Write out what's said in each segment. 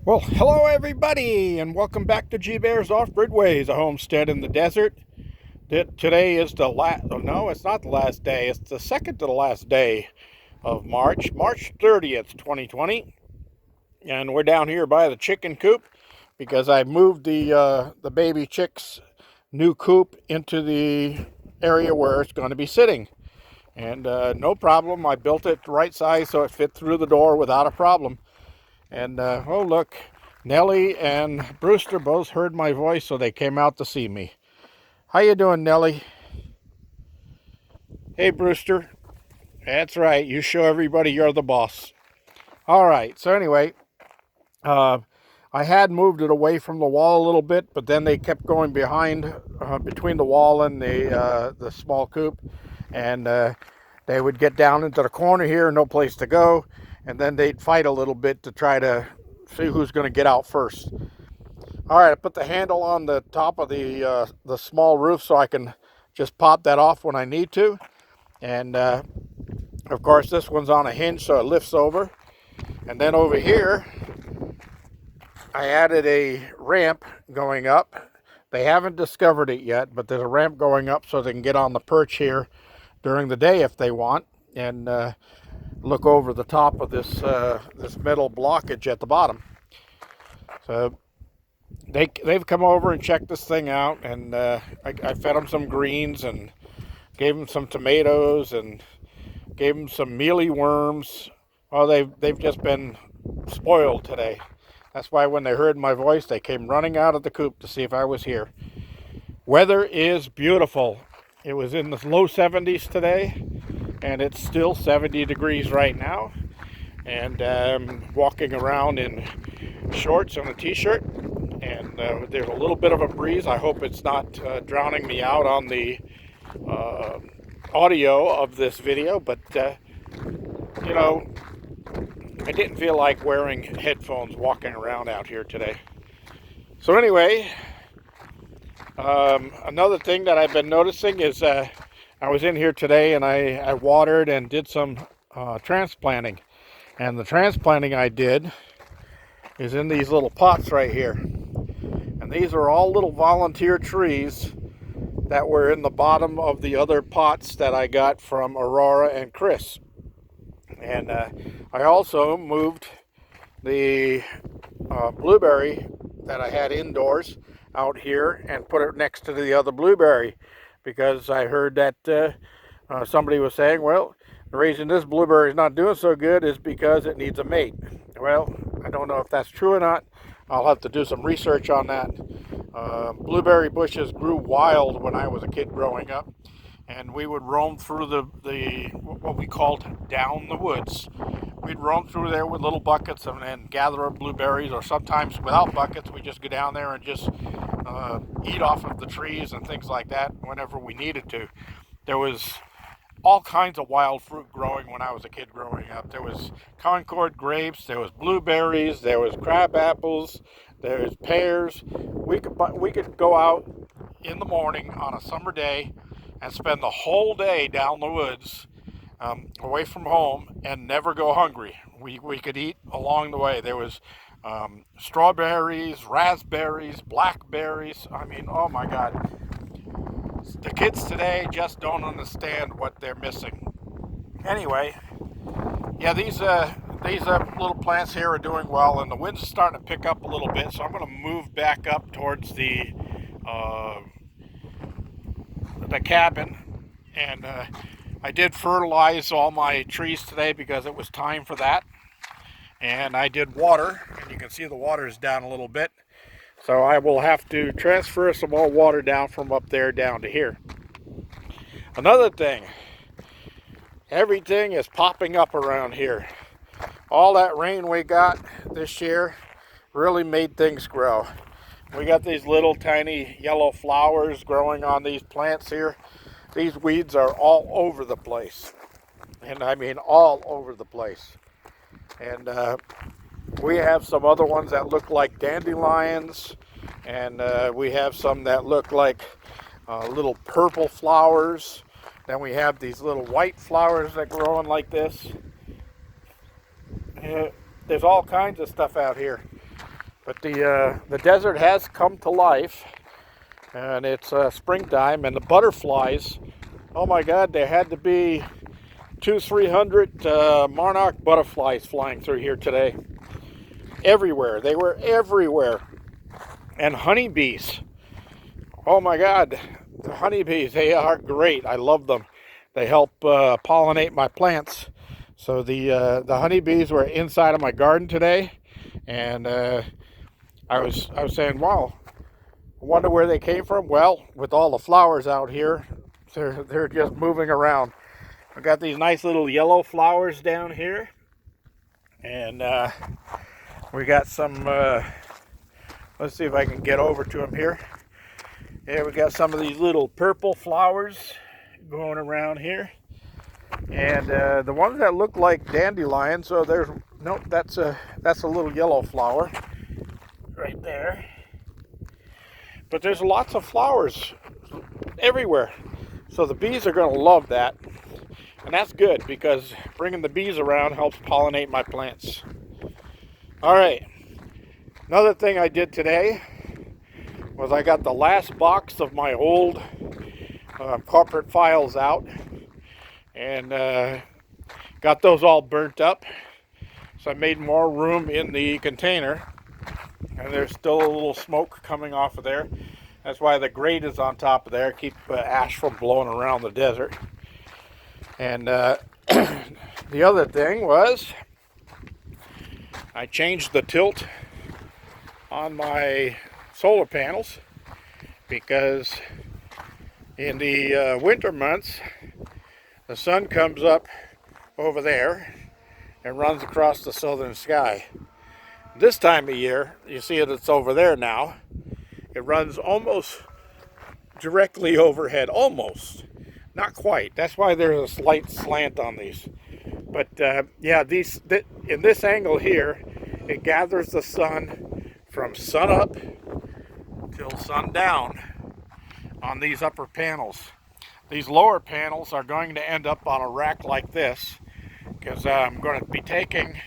Well, hello everybody, and welcome back to G Bear's Off-Grid Ways, a homestead in the desert. Today is the last, no, it's not the last day, it's the second to the last day of March 30th, 2020. And we're down here by the chicken coop because I moved the baby chick's new coop into the area where it's going to be sitting. And no problem, I built it the right size so it fit through the door without a problem. And oh look, Nellie and Brewster both heard my voice, so they came out to see me. How you doing, Nellie? Hey, Brewster. That's right. You show everybody you're the boss. All right. So anyway, uh, I had moved it away from the wall a little bit, but then they kept going behind, between the wall and the small coop, and they would get down into the corner here, no place to go, and then they'd fight a little bit to try to see who's going to get out first. All right, I put the handle on the top of the small roof so I can just pop that off when I need to. And of course, this one's on a hinge, so it lifts over. And then over here, I added a ramp going up. They haven't discovered it yet, but there's a ramp going up so they can get on the perch here during the day if they want, and look over the top of this metal blockage at the bottom. So they've come over and checked this thing out, and I fed them some greens and gave them some tomatoes and gave them some mealy worms. Well, they've just been spoiled today. That's why when they heard my voice, they came running out of the coop to see if I was here. Weather is beautiful. It was in the low 70s today, and it's still 70 degrees right now. And I'm walking around in shorts and a t-shirt, and there's a little bit of a breeze. I hope it's not drowning me out on the audio of this video, but you know, I didn't feel like wearing headphones walking around out here today. So anyway, another thing that I've been noticing is I was in here today and I watered and did some transplanting. And the transplanting I did is in these little pots right here. And these are all little volunteer trees that were in the bottom of the other pots that I got from Aurora and Chris. And I also moved the blueberry that I had indoors out here and put it next to the other blueberry, because I heard that somebody was saying, well, the reason this blueberry is not doing so good is because it needs a mate. Well, I don't know if that's true or not. I'll have to do some research on that. Blueberry bushes grew wild when I was a kid growing up, and we would roam through the what we called down the woods. We'd roam through there with little buckets and gather up blueberries, or sometimes without buckets, we just go down there and just eat off of the trees and things like that whenever we needed to. There was all kinds of wild fruit growing when I was a kid growing up. There was Concord grapes, there was blueberries, there was crab apples, there's pears. We could go out in the morning on a summer day and spend the whole day down the woods, away from home, and never go hungry. We could eat along the way. There was strawberries, raspberries, blackberries. I mean, oh my God. The kids today just don't understand what they're missing. Anyway, yeah, these little plants here are doing well, and the winds are starting to pick up a little bit, so I'm going to move back up towards the cabin. And I did fertilize all my trees today because it was time for that. And I did water, and you can see the water is down a little bit. So I will have to transfer some more water down from up there down to here. Another thing, everything is popping up around here. All that rain we got this year really made things grow. We got these little tiny yellow flowers growing on these plants here. These weeds are all over the place. And I mean all over the place. And we have some other ones that look like dandelions, and we have some that look like little purple flowers. Then we have these little white flowers that grow on like this. There's all kinds of stuff out here. But the desert has come to life, and it's springtime, and the butterflies, oh my God, there had to be 300 Monarch butterflies flying through here today. Everywhere. They were everywhere. And honeybees. Oh my God, the honeybees, they are great. I love them. They help pollinate my plants. So the honeybees were inside of my garden today, and I was saying, wow, I wonder where they came from. Well, with all the flowers out here, they're just moving around. I got these nice little yellow flowers down here, and we got some. Let's see if I can get over to them here. Yeah, we got some of these little purple flowers going around here, and the ones that look like dandelions. So there's nope, that's a little yellow flower right there. But there's lots of flowers everywhere, so the bees are going to love that, and that's good because bringing the bees around helps pollinate my plants. All right, another thing I did today was I got the last box of my old corporate files out, and got those all burnt up. So I made more room in the container, and there's still a little smoke coming off of there. That's why the grate is on top of there, keep ash from blowing around the desert. And the other thing was I changed the tilt on my solar panels, because in the winter months the sun comes up over there and runs across the southern sky. This time of year, you see it's over there now, it runs almost directly overhead, almost, not quite. That's why there's a slight slant on these. But yeah, in this angle here, it gathers the sun from sun up till sundown on these upper panels. These lower panels are going to end up on a rack like this, because I'm going to be taking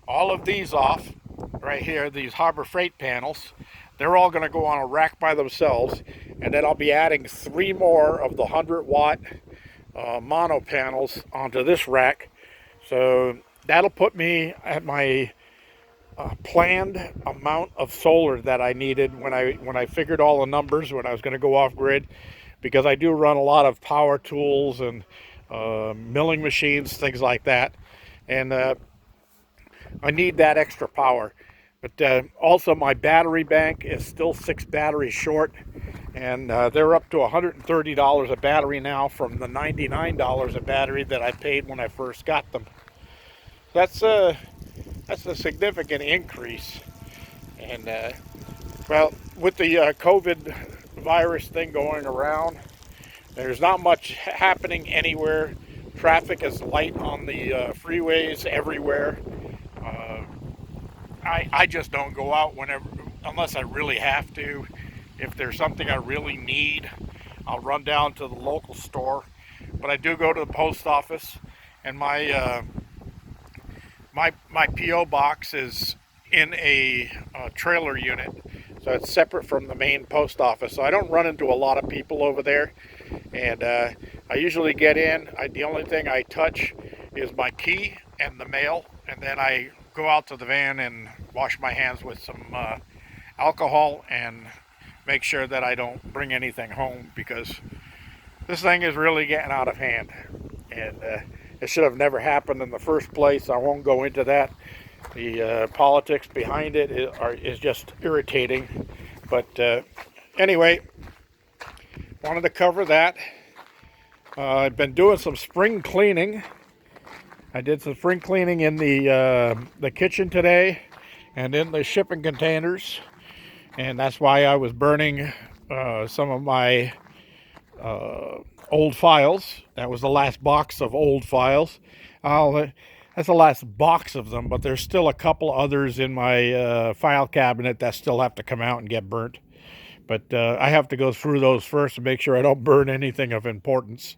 all of these off right here, these Harbor Freight panels. They're all going to go on a rack by themselves, and then I'll be adding 3 more of the 100-watt mono panels onto this rack. So that'll put me at my planned amount of solar that I needed when I figured all the numbers when I was going to go off grid, because I do run a lot of power tools and milling machines, things like that, and I need that extra power. But also my battery bank is still 6 batteries short, and they're up to $130 a battery now from the $99 a battery that I paid when I first got them. That's a significant increase. And well, with the COVID virus thing going around, there's not much happening anywhere. Traffic is light on the freeways everywhere. I just don't go out unless I really have to. If there's something I really need, I'll run down to the local store. But I do go to the post office, and my P.O. box is in a trailer unit, so it's separate from the main post office. So I don't run into a lot of people over there, and I usually get in. The only thing I touch is my key and the mail, and then I go out to the van and wash my hands with some alcohol and make sure that I don't bring anything home, because this thing is really getting out of hand, and it should have never happened in the first place. I won't go into that. The politics behind it is just irritating. But anyway, wanted to cover that. I've been doing some spring cleaning. I did some spring cleaning in the kitchen today and in the shipping containers, and that's why I was burning some of my old files. That was the last box of old files. That's the last box of them, but there's still a couple others in my file cabinet that still have to come out and get burnt. But I have to go through those first to make sure I don't burn anything of importance.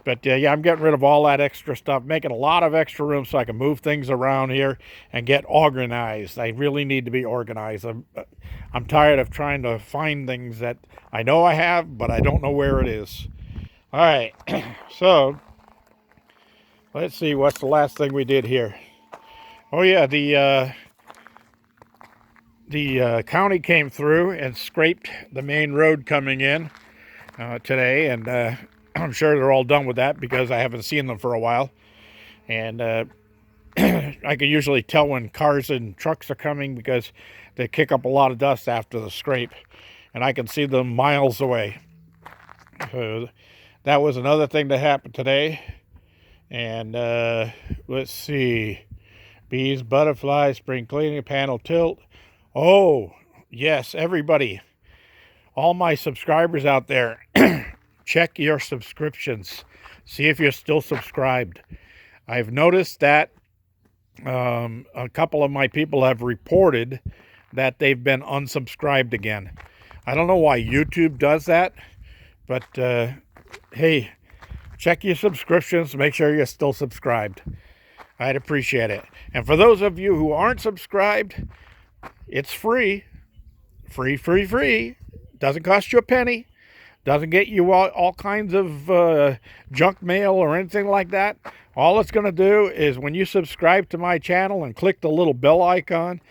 But yeah, I'm getting rid of all that extra stuff, making a lot of extra room so I can move things around here and get organized. I really need to be organized. I'm tired of trying to find things that I know I have, but I don't know where it is. All right, so let's see, what's the last thing we did here? Oh yeah, the county came through and scraped the main road coming in today, and I'm sure they're all done with that because I haven't seen them for a while. And I can usually tell when cars and trucks are coming because they kick up a lot of dust after the scrape, and I can see them miles away. So that was another thing that happened today. And let's see, bees, butterflies, spring cleaning, panel tilt. Oh yes, everybody, all my subscribers out there, check your subscriptions. See if you're still subscribed. I've noticed that a couple of my people have reported that they've been unsubscribed again. I don't know why YouTube does that, but hey, check your subscriptions. Make sure you're still subscribed. I'd appreciate it. And for those of you who aren't subscribed, it's free. Free. Doesn't cost you a penny. Doesn't get you all kinds of junk mail or anything like that. All it's going to do is when you subscribe to my channel and click the little bell icon,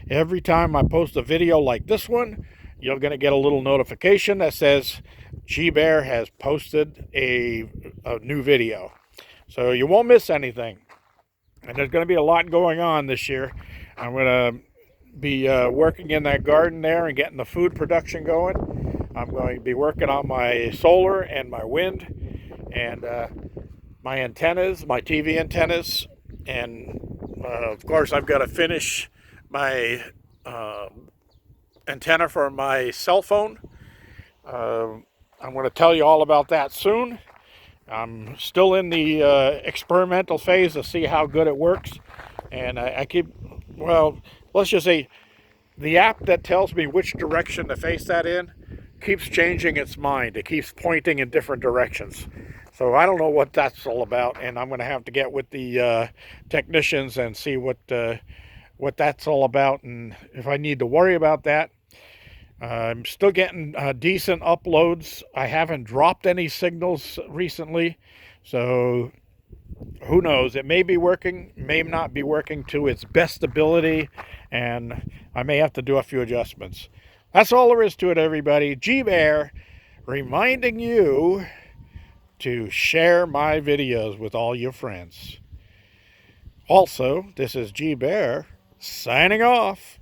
every time I post a video like this one, you're going to get a little notification that says G-Bear has posted a new video. So you won't miss anything. And there's going to be a lot going on this year. I'm going to be working in that garden there and getting the food production going. I'm going to be working on my solar and my wind and my antennas, my TV antennas, and of course I've got to finish my antenna for my cell phone. I'm going to tell you all about that soon. I'm still in the experimental phase to see how good it works, and I keep, well, let's just say the app that tells me which direction to face that in keeps changing its mind. It keeps pointing in different directions. So I don't know what that's all about, and I'm going to have to get with the technicians and see what that's all about, and if I need to worry about that. I'm still getting decent uploads. I haven't dropped any signals recently, so who knows? It may be working, may not be working to its best ability, and I may have to do a few adjustments. That's all there is to it, everybody. G-Bear reminding you to share my videos with all your friends. Also, this is G-Bear signing off.